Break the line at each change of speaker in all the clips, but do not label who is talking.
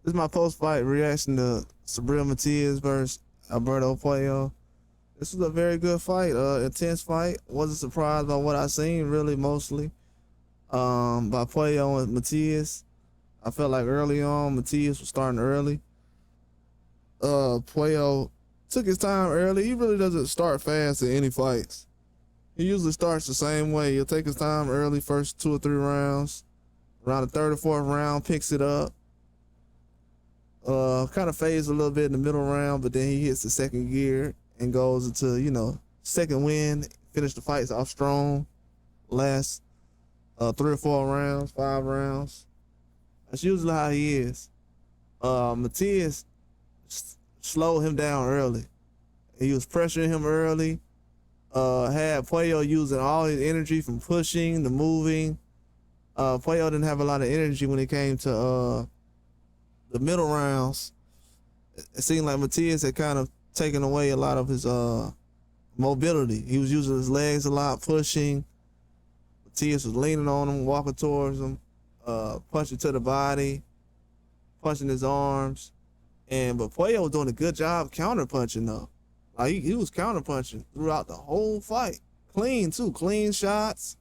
This is my post-fight reaction to Subriel Matias versus Alberto Puello. This was a very good fight, intense fight. Wasn't surprised by what I seen, really, mostly. By Puello and Matias. I felt like early on, Matias was starting early. Puello took his time early. He really doesn't start fast in any fights. He usually starts the same way. He'll take his time early, first 2 or 3 rounds. Around the third or fourth round, picks it up. Kind of fades a little bit in the middle round, but then he hits the second gear and goes into, second win, finish the fights off strong. Last 3 or 4 rounds, 5 rounds. That's usually how he is. Matias slowed him down early. He was pressuring him early. Had Puello using all his energy from pushing to moving. Puello didn't have a lot of energy when it came to the middle rounds. It seemed like Matias had kind of taken away a lot of his mobility. He was using his legs a lot, pushing. Matias was leaning on him, walking towards him, punching to the body, punching his arms. But Puello was doing a good job counter punching though. Like he was counter punching throughout the whole fight. Clean too, clean shots,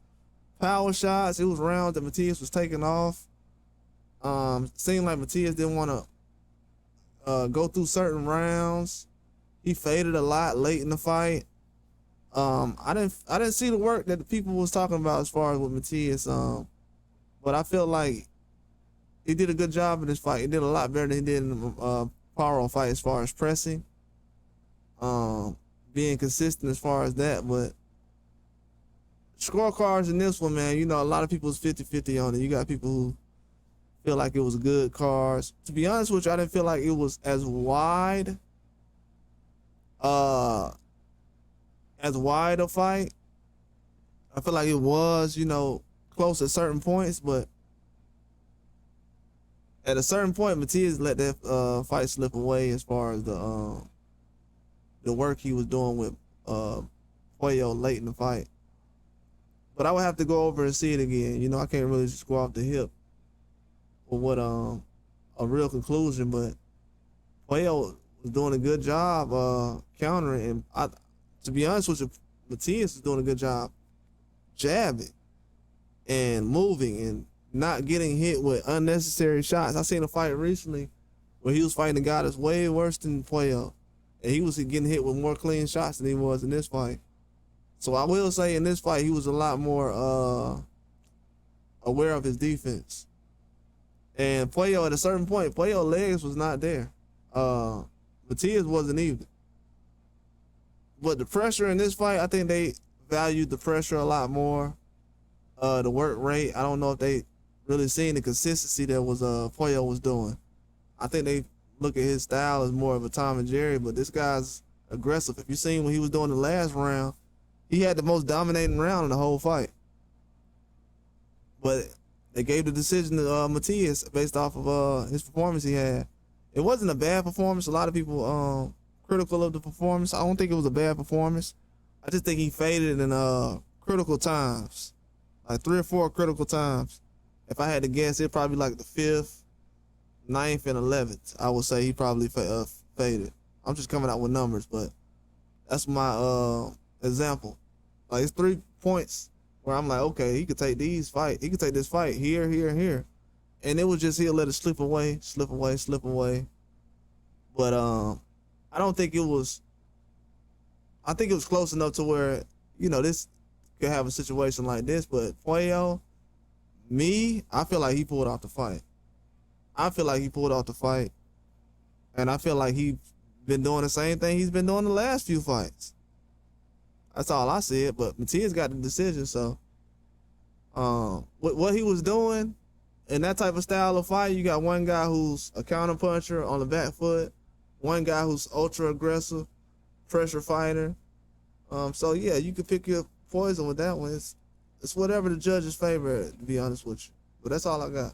power shots. It was rounds that Matias was taking off. Seemed like Matias didn't want to go through certain rounds. He faded a lot late in the fight. I didn't see the work that the people was talking about as far as with Matias. But I feel like he did a good job in this fight. He did a lot better than he did in the Paro fight as far as pressing. Being consistent as far as that. But scorecards in this one, man, a lot of people's 50-50 on it. You got people who feel like it was good cards. To be honest with you, I didn't feel like it was as wide a fight. I feel like it was, close at certain points, but at a certain point, Matias let that fight slip away as far as the work he was doing with Puello late in the fight. But I would have to go over and see it again. I can't really just go off the hip for what a real conclusion, but Puello was doing a good job countering, and to be honest with you, Matias is doing a good job jabbing and moving and not getting hit with unnecessary shots. I seen a fight recently where he was fighting a guy that's way worse than Puello, and he was getting hit with more clean shots than he was in this fight. So I will say in this fight, he was a lot more aware of his defense. And Puello, at a certain point, Puello's legs was not there. Matias wasn't either. But the pressure in this fight, I think they valued the pressure a lot more. The work rate, I don't know if they really seen the consistency that was Puello was doing. I think they look at his style as more of a Tom and Jerry, but this guy's aggressive. If you seen what he was doing the last round, he had the most dominating round in the whole fight. But they gave the decision to Matias based off of his performance he had. It wasn't a bad performance. A lot of people critical of the performance. I don't think it was a bad performance. I just think he faded in critical times, like 3 or 4 critical times. If I had to guess, it'd probably be like the 5th, 9th, and 11th. I would say he probably faded. I'm just coming out with numbers, but that's my example. Like it's 3 points where I'm like, okay, he could take this fight here, here, and here. And it was just he'll let it slip away. But I don't think it was. I think it was close enough to where this could have a situation like this. But Puello, I feel like he pulled off the fight. And I feel like he's been doing the same thing he's been doing the last few fights. That's all I said. But Matias got the decision. So what he was doing in that type of style of fight, you got one guy who's a counter puncher on the back foot, one guy who's ultra aggressive, pressure fighter. So yeah, you can pick your poison with that one. It's whatever the judges favor, to be honest with you. But that's all I got.